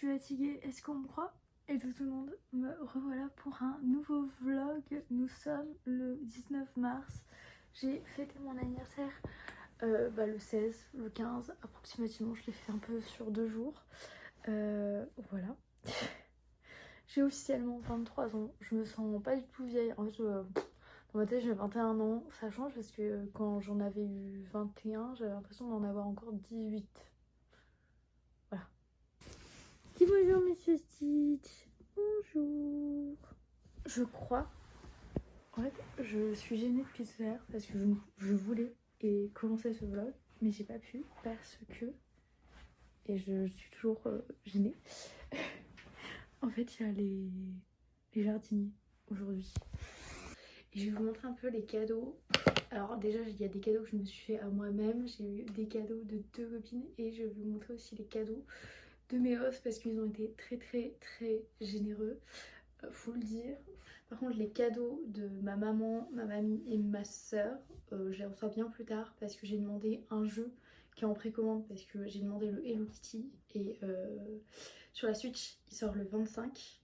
suis fatiguée, est-ce qu'on me croit? Et tout le monde, me revoilà pour un nouveau vlog. Nous sommes le 19 mars. J'ai fêté mon anniversaire le 16, le 15 approximativement. Je l'ai fait un peu sur 2 jours. Voilà. J'ai officiellement 23 ans. Je me sens pas du tout vieille. En fait, dans ma tête, j'ai 21 ans. Ça change parce que quand j'en avais eu 21, j'avais l'impression d'en avoir encore 18. Voilà. Dis bonjour, monsieur Stitch. Bonjour. Je crois, en fait, je suis gênée depuis tout à l'heure parce que je voulais commencer ce vlog, mais j'ai pas pu parce que, et je suis toujours gênée. En fait, il y a les jardiniers aujourd'hui. Et je vais vous montrer un peu les cadeaux. Alors déjà, il y a des cadeaux que je me suis fait à moi-même. J'ai eu des cadeaux de 2 copines et je vais vous montrer aussi les cadeaux de mes hosts parce qu'ils ont été très généreux, faut le dire. Par contre, les cadeaux de ma maman, ma mamie et ma soeur, je les reçois bien plus tard parce que j'ai demandé un jeu qui est en précommande parce que j'ai demandé le Hello Kitty et sur la Switch il sort le 25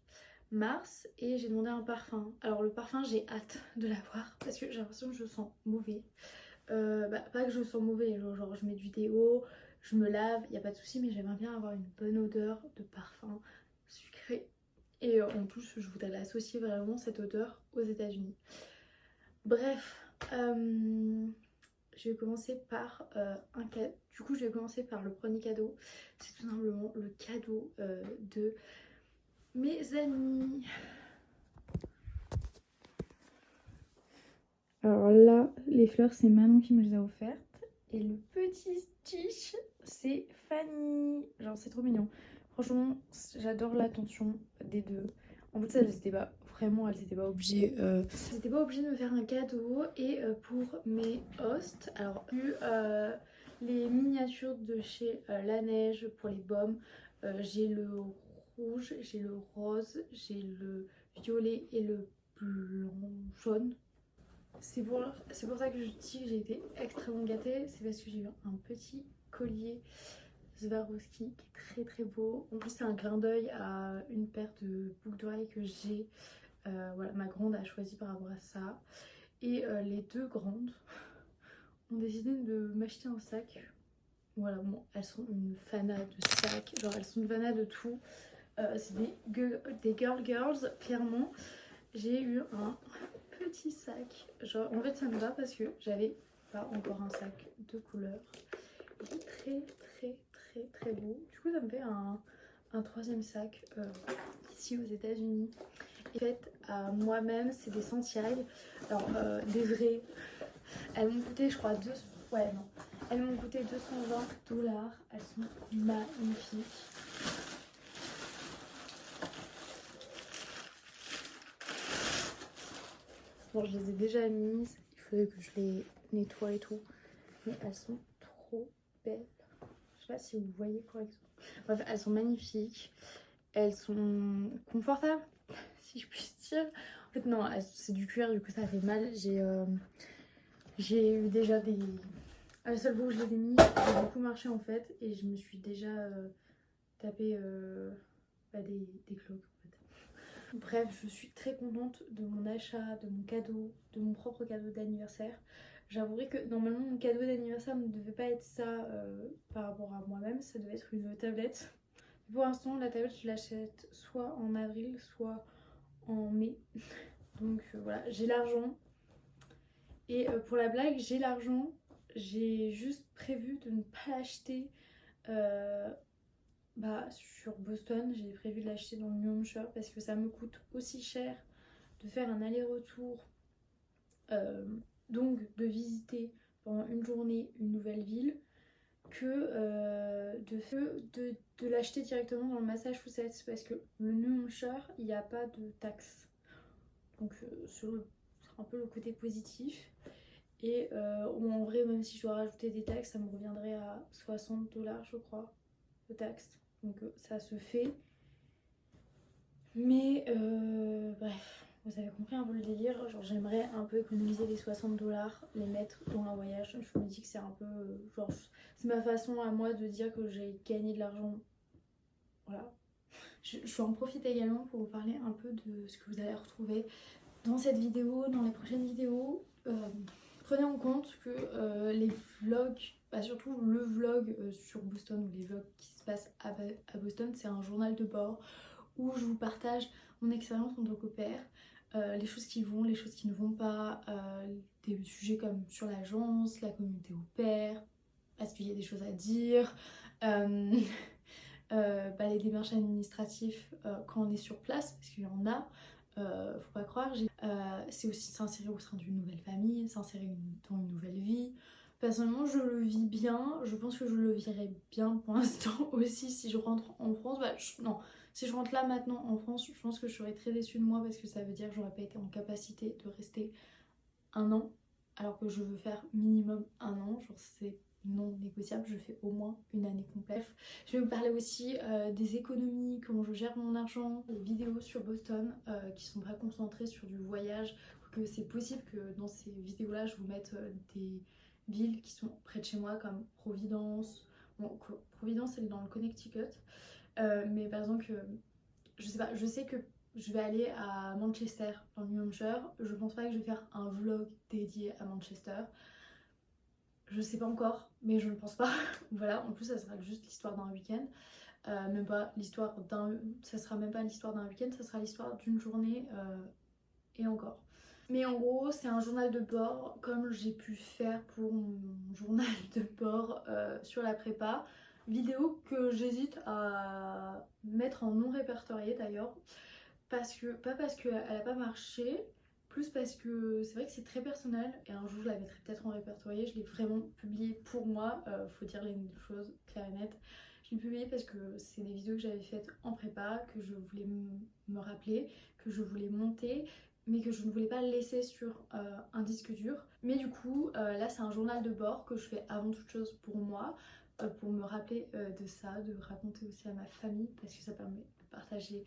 mars et j'ai demandé un parfum. Alors le parfum, j'ai hâte de l'avoir parce que j'ai l'impression que je sens mauvais. Pas que je sens mauvais, genre je mets du déo, je me lave, y a pas de souci, mais j'aimerais bien avoir une bonne odeur de parfum sucré. Et en plus, je voudrais l'associer vraiment cette odeur aux États-Unis. Bref, je vais commencer par un cadeau. Du coup, je vais commencer par le premier cadeau. C'est tout simplement le cadeau de mes amis. Alors là, les fleurs, c'est Manon qui me les a offertes. Et le petit Stitch, c'est Fanny. Genre, c'est trop mignon. Franchement, j'adore l'attention des deux. En fait, elles étaient pas vraiment, elles étaient pas obligées. Elles étaient pas obligées de me faire un cadeau. Et pour mes hosts, alors, j'ai eu les miniatures de chez La Neige pour les baumes. J'ai le rouge, j'ai le rose, j'ai le violet et le blanc jaune. C'est pour ça que je dis que j'ai été extrêmement gâtée. C'est parce que j'ai eu un petit collier Swarovski qui est très beau. En plus, c'est un clin d'œil à une paire de boucles d'oreilles que j'ai. Voilà, ma grande a choisi par rapport à ça. Et les deux grandes ont décidé de m'acheter un sac. Voilà, bon, elles sont une fana de sacs. Genre, elles sont une fana de tout. C'est des girls, clairement. J'ai eu un petit sac. Genre, en fait, ça me va parce que j'avais pas encore un sac de couleur. Il est très beau. Du coup, ça me fait un troisième sac ici aux États-Unis. Et fait à moi-même, c'est des Santiago. Alors, des vrais. Elles m'ont coûté, je crois, elles m'ont coûté $220. Elles sont magnifiques. Bon, je les ai déjà mises, il faudrait que je les nettoie et tout, mais elles sont trop belles. Je sais pas si vous voyez correctement. Bref, elles sont magnifiques, elles sont confortables, si je puis dire. En fait, non, c'est du cuir, du coup ça fait mal. J'ai eu déjà des... À la seule fois où je les ai mis, j'ai beaucoup marché en fait, et je me suis déjà tapé des cloques. Bref, je suis très contente de mon achat, de mon cadeau, de mon propre cadeau d'anniversaire. J'avouerai que normalement mon cadeau d'anniversaire ne devait pas être ça par rapport à moi-même, ça devait être une tablette. Pour l'instant, la tablette je l'achète soit en avril, soit en mai. Donc voilà, j'ai l'argent. Et pour la blague, j'ai l'argent. J'ai juste prévu de ne pas l'acheter sur Boston. J'ai prévu de l'acheter dans le New Hampshire parce que ça me coûte aussi cher de faire un aller-retour, donc de visiter pendant une journée une nouvelle ville, que de l'acheter directement dans le Massachusetts parce que le New Hampshire, il n'y a pas de taxes. Donc c'est un peu le côté positif. Et en vrai, même si je dois rajouter des taxes, ça me reviendrait à $60 je crois de taxes. Donc ça se fait. Mais bref, vous avez compris un peu le délire. Genre j'aimerais un peu économiser les $60, les mettre dans un voyage. Je me dis que c'est un peu genre c'est ma façon à moi de dire que j'ai gagné de l'argent. Voilà. je vais en profiter également pour vous parler un peu de ce que vous allez retrouver dans cette vidéo, dans les prochaines vidéos. Prenez en compte que les vlogs, surtout le vlog sur Boston ou les vlogs qui se passent à Boston, c'est un journal de bord où je vous partage mon expérience en tant qu'au pair, les choses qui vont, les choses qui ne vont pas, des sujets comme sur l'agence, la communauté au pair, parce qu'il y a des choses à dire, les démarches administratives quand on est sur place, parce qu'il y en a. Faut pas croire, c'est aussi s'insérer au sein d'une nouvelle famille, s'insérer dans une nouvelle vie. Personnellement je le vis bien, je pense que je le vivrai bien pour l'instant aussi si je rentre en France. Non, si je rentre là maintenant en France, je pense que je serais très déçue de moi parce que ça veut dire que j'aurais pas été en capacité de rester 1 an, alors que je veux faire minimum 1 an, genre c'est non négociable, je fais au moins 1 année complète. Je vais vous parler aussi des économies, comment je gère mon argent, des vidéos sur Boston qui sont pas concentrées sur du voyage, que c'est possible que dans ces vidéos là je vous mette des villes qui sont près de chez moi comme Providence. Bon, Providence c'est dans le Connecticut, mais par exemple je sais pas, je sais que je vais aller à Manchester dans le New Hampshire. Je pense pas que je vais faire un vlog dédié à Manchester. Je sais pas encore, mais je ne pense pas. Voilà, en plus ça sera juste l'histoire d'un week-end. Même pas l'histoire d'un... Ça sera même pas l'histoire d'un week-end, ça sera l'histoire d'une journée et encore. Mais en gros, c'est un journal de bord comme j'ai pu faire pour mon journal de bord sur la prépa. Vidéo que j'hésite à mettre en non répertorié d'ailleurs. Pas parce qu'elle a pas marché, plus parce que c'est vrai que c'est très personnel et un jour je la mettrai peut-être en répertorié. Je l'ai vraiment publié pour moi, faut dire les choses claires et nettes. Je l'ai publié parce que c'est des vidéos que j'avais faites en prépa, que je voulais me rappeler, que je voulais monter, mais que je ne voulais pas laisser sur un disque dur. Mais du coup là c'est un journal de bord que je fais avant toute chose pour moi, pour me rappeler de ça, de raconter aussi à ma famille parce que ça permet de partager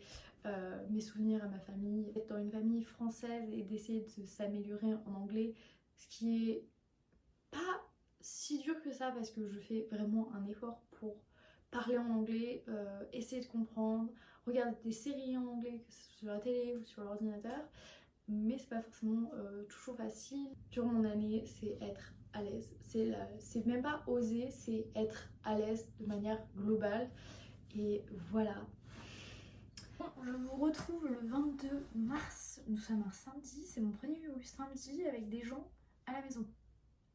mes souvenirs à ma famille, être dans une famille française et d'essayer de s'améliorer en anglais, ce qui est pas si dur que ça parce que je fais vraiment un effort pour parler en anglais, essayer de comprendre, regarder des séries en anglais, que ce soit sur la télé ou sur l'ordinateur, mais c'est pas forcément toujours facile. Durant mon année, c'est être à l'aise, c'est même pas oser, c'est être à l'aise de manière globale et voilà. Je vous retrouve le 22 mars, nous sommes un samedi, c'est mon premier samedi avec des gens à la maison.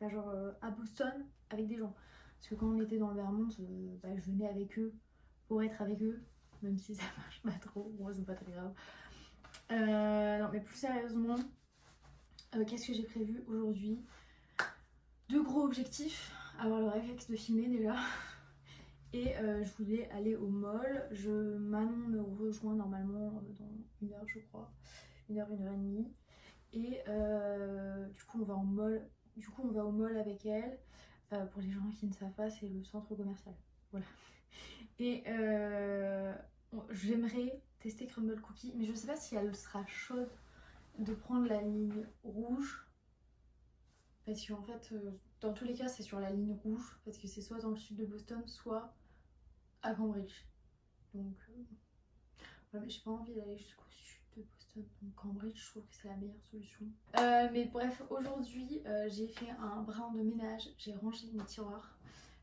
Genre à Boston avec des gens. Parce que quand on était dans le Vermont, je venais avec eux pour être avec eux, même si ça marche pas trop, moi c'est pas très grave. Non mais plus sérieusement, qu'est-ce que j'ai prévu aujourd'hui? 2 gros objectifs, avoir le réflexe de filmer déjà. Et je voulais aller au mall. Manon me rejoint normalement dans 1 heure je crois. 1 heure, 1 heure et demie. Et du coup on va au mall avec elle. Pour les gens qui ne savent pas, c'est le centre commercial. Voilà. Et j'aimerais tester Crumble Cookie, mais je sais pas si elle sera chaude de prendre la ligne rouge. Parce qu'en fait, dans tous les cas, c'est sur la ligne rouge. Parce que c'est soit dans le sud de Boston, soit à Cambridge. Donc ouais, mais j'ai pas envie d'aller jusqu'au sud de Boston, donc Cambridge je trouve que c'est la meilleure solution. Mais bref, aujourd'hui j'ai fait un brin de ménage, j'ai rangé mes tiroirs,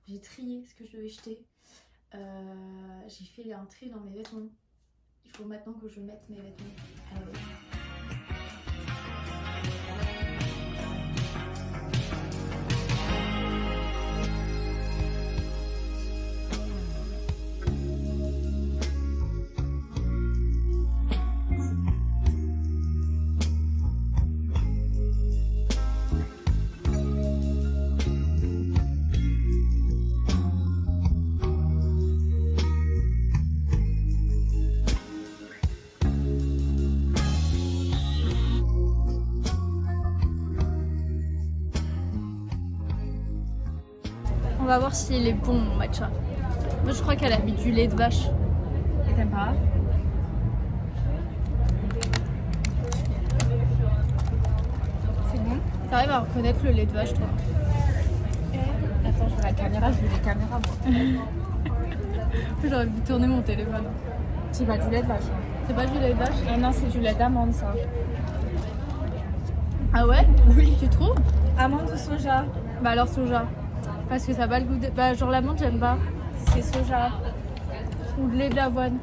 j'ai trié ce que je devais jeter, j'ai fait un tri dans mes vêtements. Il faut maintenant que je mette mes vêtements à la veille. On va voir s'il est bon mon matcha. Moi je crois qu'elle a mis du lait de vache. Et t'aimes pas? C'est bon? T'arrives à reconnaître le lait de vache toi? Attends, je veux la caméra, je veux les caméras moi. J'aurais pu tourner mon téléphone. C'est pas du lait de vache. C'est pas du lait de vache? Ah non, c'est du lait d'amande ça. Ah ouais? Oui. Tu trouves? Amande ou soja? Bah alors soja. Parce que ça a pas le goût de... Bah genre l'amande j'aime pas. C'est soja. Ou de lait d'avoine.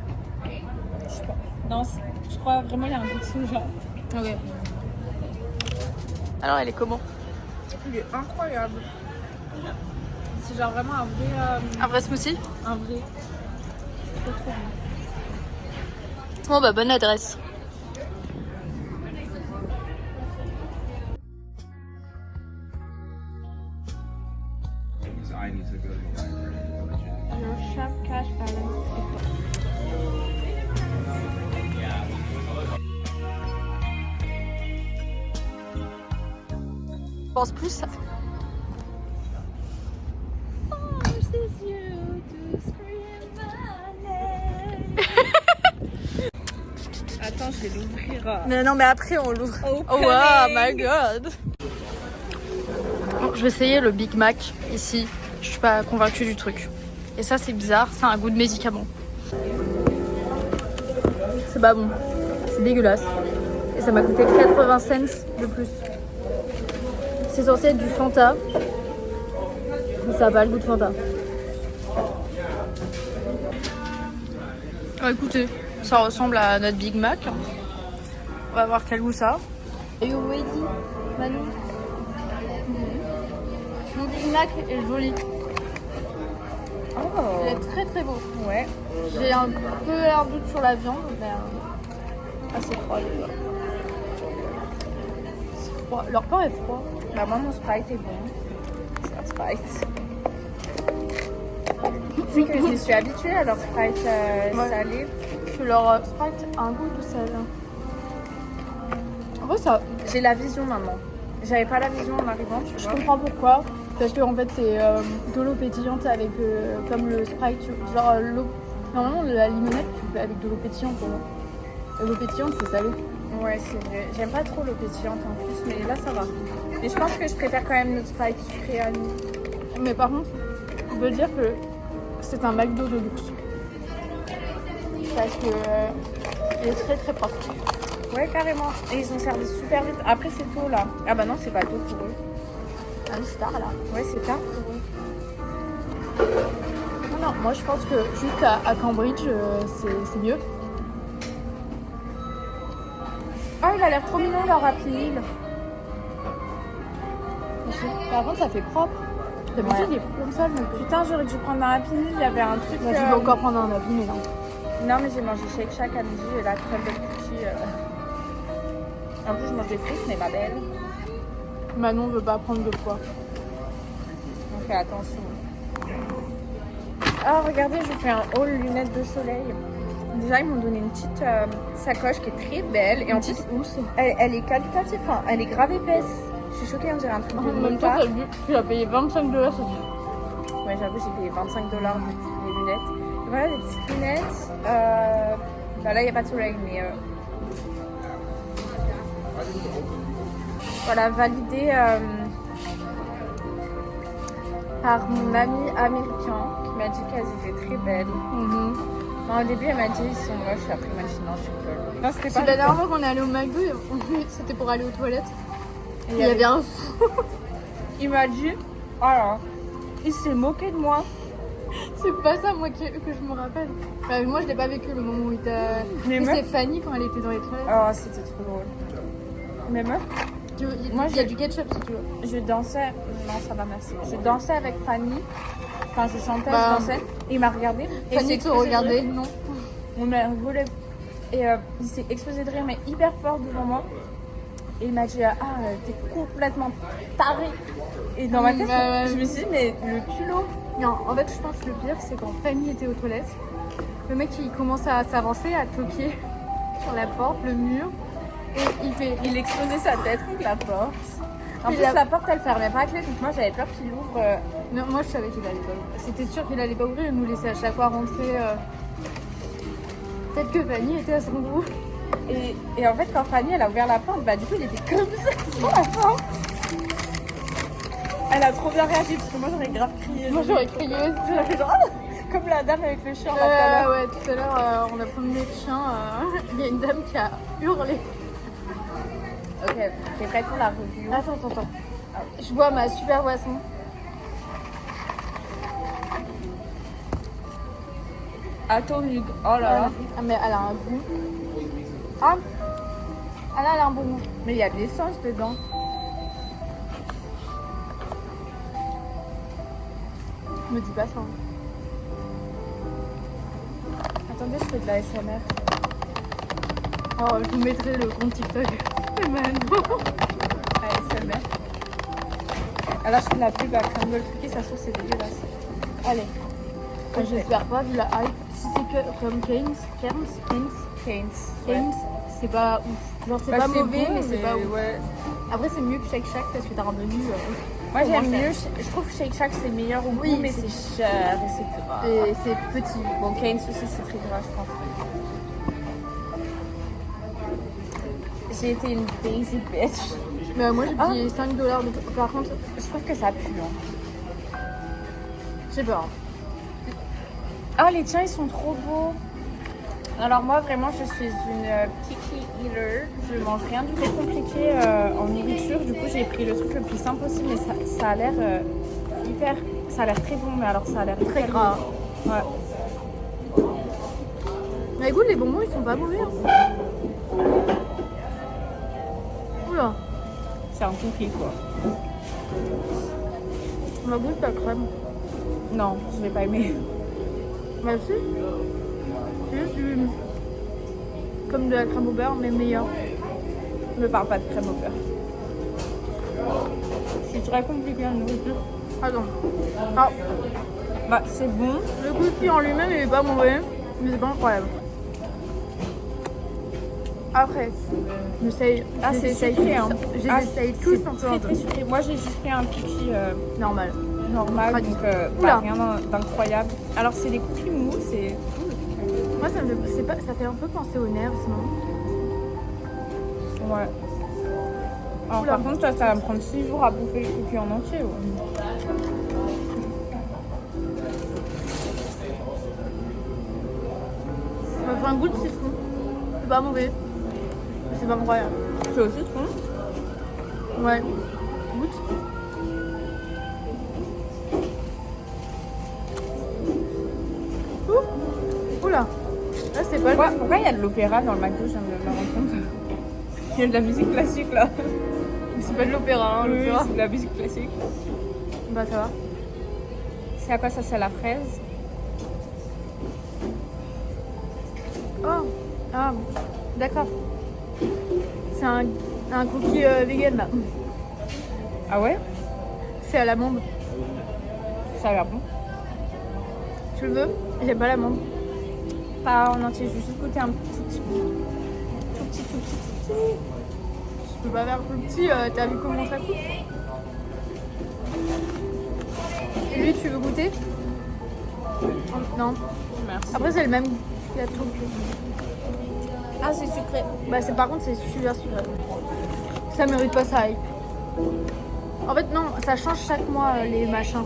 Je sais pas. Non, je crois vraiment il y a un goût de soja. Ok. Alors elle est comment? Il est incroyable. C'est genre vraiment un vrai... Un vrai smoothie? Un vrai. Trop bon. Bon bah bonne adresse. Your shop cash balance. Je pense plus à... Attends, je vais l'ouvrir. Mais non mais après on l'ouvre. Oh Opening. wow, my god. Bon, je vais essayer le Big Mac ici. Je suis pas convaincue du truc. Et ça c'est bizarre, ça a un goût de médicament. C'est pas bon. C'est dégueulasse. Et ça m'a coûté 80 cents de plus. C'est censé être du Fanta. Mais ça a pas le goût de Fanta. Ah, écoutez, ça ressemble à notre Big Mac. On va voir quel goût ça a. Are you ready, Manu? Mon Big Mac est joli. Oh. Il est très très beau. Ouais. J'ai un peu un doute sur la viande, mais assez froid. C'est froid. Leur pain est froid. Bah moi mon Sprite est bon. C'est un Sprite. Tu sais que je suis habituée à leur Sprite Ouais. salé. Que leur Sprite a un goût de sel. En vrai, ça, J'ai la vision maintenant. J'avais pas la vision en arrivant, tu je vois. comprends pourquoi. Parce que en fait, c'est de l'eau pétillante avec comme le Sprite. Genre l'eau. Normalement, la limonade, tu le fais avec de l'eau pétillante pour moi. L'eau pétillante, c'est salé. Ouais, c'est vrai. J'aime pas trop l'eau pétillante en plus, mais là ça va. Mais je pense que je préfère quand même notre Sprite sucré à nous. Mais par contre, on peut dire que c'est un McDo de luxe. Parce que il est très très propre. Ouais, carrément. Et ils ont servi super vite. Après, c'est tôt là. Ah bah non, c'est pas tôt pour eux. Ah, c'est tard là. Ouais, c'est tard pour eux. Non, moi je pense que juste à Cambridge, c'est mieux. Oh, il a l'air trop mignon leur Happy Meal. Par contre, ça fait propre. D'habitude, Ouais. il est comme ça, mais Putain, j'aurais dû prendre un Happy Meal. Il y avait un truc. je vais encore prendre un avis, mais non. Non, mais j'ai mangé Shake Shack à midi et la crème de cookie. En plus, je mange des frites, mais ma belle. Manon veut pas prendre de poids. On fait attention. Ah, regardez, je fais un haul lunettes de soleil. Déjà, ils m'ont donné une petite sacoche qui est très belle. Et en plus, housse. elle est qualitative, enfin, elle est grave épaisse. Je suis choquée, on dirait un truc de En même nulle temps, part. t'as vu, tu as payé 25 $, ça dit. Ouais, j'avoue, j'ai payé 25 $ les lunettes. Et voilà, des petites lunettes. Bah là, il n'y a pas de soleil, mais... Voilà, validé par mon ami américain qui m'a dit qu'elles étaient très belles. Au début, elle m'a dit ils sont moches, après, elle m'a dit non, je rigole. Non, c'était C'est pas la dernière fois qu'on est allé au McDo, c'était pour aller aux toilettes. Et Il y avait un... Il m'a dit, alors, il s'est moqué de moi. C'est pas ça, moi, que je me rappelle. Bah, moi, je l'ai pas vécu le moment où il t'a... Mais Mais meuf- c'est Fanny quand elle était dans les toilettes. Oh, c'était trop drôle. Mais meuf, Moi, il y a du ketchup si tu veux. je dansais. Non, ça va, merci. Je dansais avec Fanny. Quand je chantais, Bah, je dansais. Et il m'a regardé. Et il Fanny s'est te explosé de regardait, rire. non. On a rigolé. Et il s'est explosé de rire, mais hyper fort devant moi. Et il m'a dit, t'es complètement taré. Et dans ma tête, Ouais. je me suis dit, mais le culot. Non, en fait, je pense que le pire, c'est quand Fanny était aux toilettes. Le mec, il commence à s'avancer, à toquer sur la porte, le mur. Et Il explosait sa tête contre la porte. En Il plus, a- la porte, elle fermait pas à clé. Donc moi, j'avais peur qu'il ouvre. Non, moi, je savais qu'il allait pas ouvrir. C'était sûr qu'il allait pas ouvrir et nous laisser à chaque fois rentrer. Peut-être que Fanny était à son goût. Et en fait, quand Fanny, elle a ouvert la porte, bah du coup, il était comme ça sur la porte. Elle a trop bien réagi parce que moi, j'aurais grave crié. Moi, j'aurais crié aussi. J'aurais fait genre, Comme la dame avec le chien là tout à l'heure. Ouais, tout à l'heure, on a promené le chien. Il y a une dame qui a hurlé. Ok, t'es prête pour la review? Attends. Je bois ma super boisson. Atomique. Oh là là. Ah, mais elle a un goût. Ah, elle a un bon goût. Mais il y a de l'essence dedans. Me dis pas ça. Attendez, je fais de la SMR. Oh, je vous mettrai le compte TikTok. Maintenant. ASMR. Alors je fais de la pub à Crumble Cookie, ça se trouve c'est dégueulasse. Allez. J'espère pas, vu la hype. Si c'est que comme Keynes, c'est pas ouf. Genre c'est Bah, pas c'est mauvais, bon, mais c'est pas ouf. ouais. Après c'est mieux que Shake Shack parce que t'as un menu. Moi Comment j'aime faire mieux, je trouve que Shake Shack c'est meilleur au goût, Oui, mais c'est- c'est cher et c'est gras. Et c'est petit. Bon, Keynes aussi c'est très gras, je pense. J'ai été une basic bitch. Mais moi j'ai payé 5 $. Mais par contre, Je trouve que ça pue. Hein. je sais pas. Ah, les tiens ils sont trop beaux. Alors moi vraiment je suis une picky eater. Je mange rien du tout compliqué en nourriture. Du coup j'ai pris le truc le plus simple possible, mais ça a l'air hyper... Ça a l'air très bon, mais alors ça a l'air Très gras. Ouais. Mais écoute, les bonbons ils sont pas mauvais. Hein. Oula, C'est un cookie quoi. on va goûter ta crème. Non, je l'ai pas aimé. Bah si. C'est juste du... comme de la crème au beurre, mais meilleur. Je ne parle pas de crème au beurre. C'est très compliqué à nourriture. Attends. Ah, Bah c'est bon. le cookie en lui-même il est pas mauvais, mais c'est pas incroyable. Après, j'essaye. Ah c'est sucré hein. J'essaye Ah, tous c'est un peu, très un peu. très sucré. Moi j'ai juste pris un cookie Normal. normal, Tradit. donc Oula. pas rien d'incroyable. Alors c'est des cookies mous, c'est cool. Moi ça me fait, ça fait un peu penser aux nerfs sinon. Ouais. Alors Oula. par contre ça va me prendre 6 jours à bouffer le cookie en entier. Ouais. Ça me fait un goût de citron. C'est pas mauvais. Mais c'est pas incroyable. C'est au citron. Ouais. Goûte. Ouh. Oula. Là c'est pas le Pourquoi il y a de l'opéra dans le McDo, je viens de me rendre compte. Il y a de la musique classique là. C'est pas de l'opéra, hein, Oui, l'opéra. c'est de la musique classique. Bah ça va. C'est à quoi ça? C'est à la fraise. Oh. Ah, d'accord. C'est un cookie vegan là. Ah ouais? C'est à l'amande. Ça a l'air bon. Tu le veux? J'aime pas l'amande. Pas en entier, je vais juste goûter un tout petit bout. Tout petit. Je peux pas faire plus petit, t'as vu comment ça coupe? Et lui, tu veux goûter? Non. Merci. Après, c'est le même. Il y a tout. Ah c'est sucré. Bah, par contre, c'est super sucré. Ça mérite pas ça. En fait, non, ça change chaque mois les machins.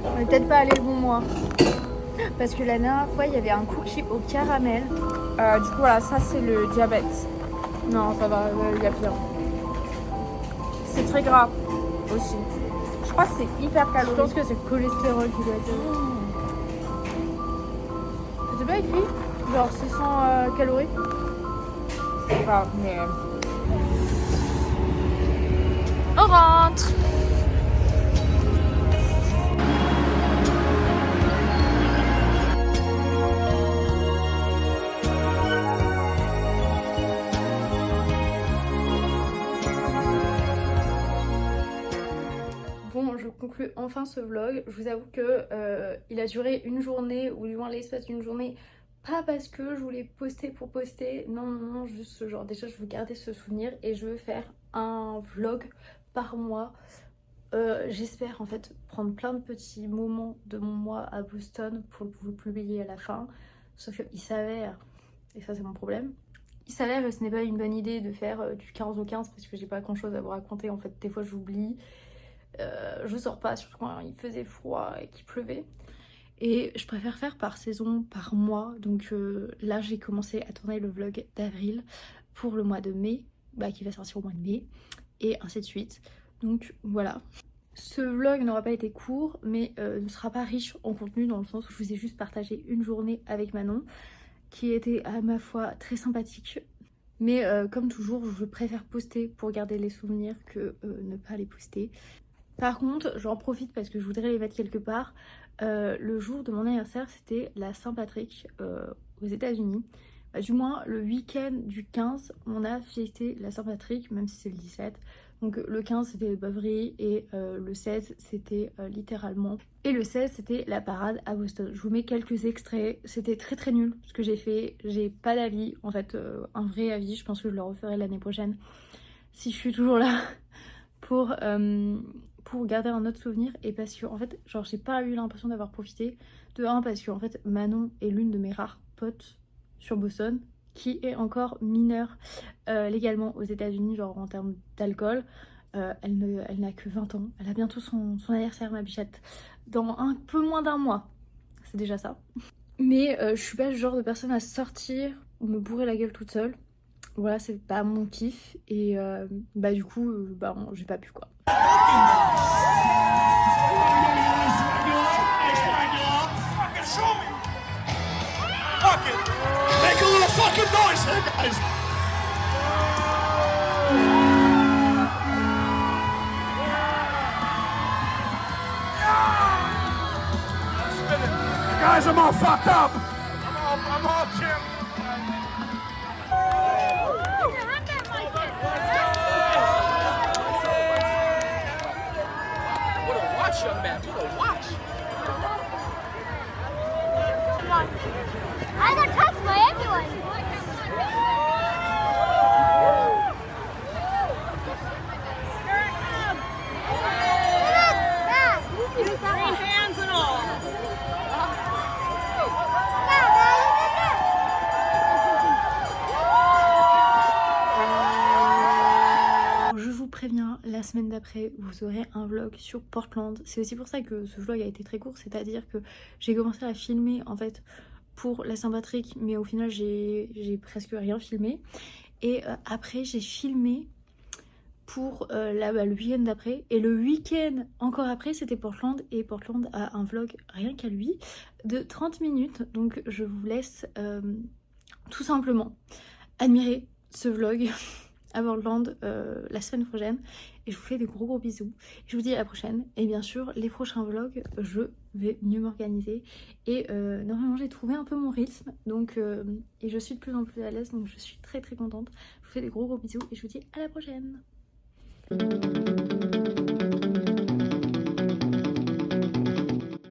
On est peut-être pas allé le bon mois. Parce que la dernière fois, il y avait un cookie au caramel. Du coup voilà, ça c'est le diabète. Non, ça va, il y a pire. C'est très gras aussi. Je crois que c'est hyper Je calorique. pense que c'est le cholestérol qui doit être. C'est pas écrit genre 600 calories. Enfin, mais... On rentre. Bon, je conclue enfin ce vlog. Je vous avoue que il a duré une journée, ou du moins l'espace d'une journée. Pas parce que je voulais poster pour poster, non, juste ce genre. Déjà, je veux garder ce souvenir et je veux faire un vlog par mois. J'espère en fait prendre plein de petits moments de mon mois à Boston pour vous le publier à la fin. Sauf qu'il s'avère, et ça c'est mon problème, il s'avère que ce n'est pas une bonne idée de faire du 15 au 15 parce que j'ai pas grand chose à vous raconter. En fait, des fois j'oublie. Je sors pas, surtout quand il faisait froid et qu'il pleuvait. et je préfère faire par saison, par mois. Donc là j'ai commencé à tourner le vlog d'avril pour le mois de mai, qui va sortir au mois de mai, et ainsi de suite. Donc voilà. Ce vlog n'aura pas été court, mais ne sera pas riche en contenu dans le sens où je vous ai juste partagé une journée avec Manon qui était à ma foi très sympathique. Mais comme toujours, je préfère poster pour garder les souvenirs que ne pas les poster. Par contre, j'en profite parce que je voudrais les mettre quelque part. Le jour de mon anniversaire, c'était la Saint-Patrick aux États-Unis. Du moins, le week-end du 15, on a fêté la Saint-Patrick, même si c'est le 17. Donc le 15 c'était les beuveries et le 16 c'était littéralement. Et le 16 c'était la parade à Boston. Je vous mets quelques extraits, c'était très très nul ce que j'ai fait. J'ai pas d'avis, en fait un vrai avis, je pense que je le referai l'année prochaine. Si je suis toujours là pour garder un autre souvenir et parce que en fait genre j'ai pas eu l'impression d'avoir profité. De un parce que en fait Manon est l'une de mes rares potes sur Boston qui est encore mineure légalement aux États-Unis, genre en termes d'alcool. Elle n'a que 20 ans. Elle a bientôt son anniversaire, ma bichette, dans un peu moins d'un mois. C'est déjà ça. Mais je suis pas le genre de personne à sortir ou me bourrer la gueule toute seule. Voilà, c'est pas mon kiff. Et du coup, j'ai pas pu quoi. Make a little fucking noise here, guys! You guys are all fucked up! I'm all Jim. What a watch, young man. What a watch. Come on. I got touched by everyone. Green hands and all. Je vous préviens, la semaine d'après, vous aurez un vlog sur Portland. C'est aussi pour ça que ce vlog a été très court, c'est-à-dire que j'ai commencé à filmer en fait pour la Saint-Patrick, mais au final j'ai presque rien filmé. Et après j'ai filmé pour le week-end d'après. Et le week-end encore après c'était Portland. Et Portland a un vlog rien qu'à lui de 30 minutes. Donc je vous laisse tout simplement admirer ce vlog à Portland la semaine prochaine. Et je vous fais des gros bisous. Je vous dis à la prochaine. Et bien sûr, les prochains vlogs, je vais mieux m'organiser. Et normalement, j'ai trouvé un peu mon rythme. Donc, et je suis de plus en plus à l'aise. Donc, je suis très très contente. Je vous fais des gros bisous. Et je vous dis à la prochaine.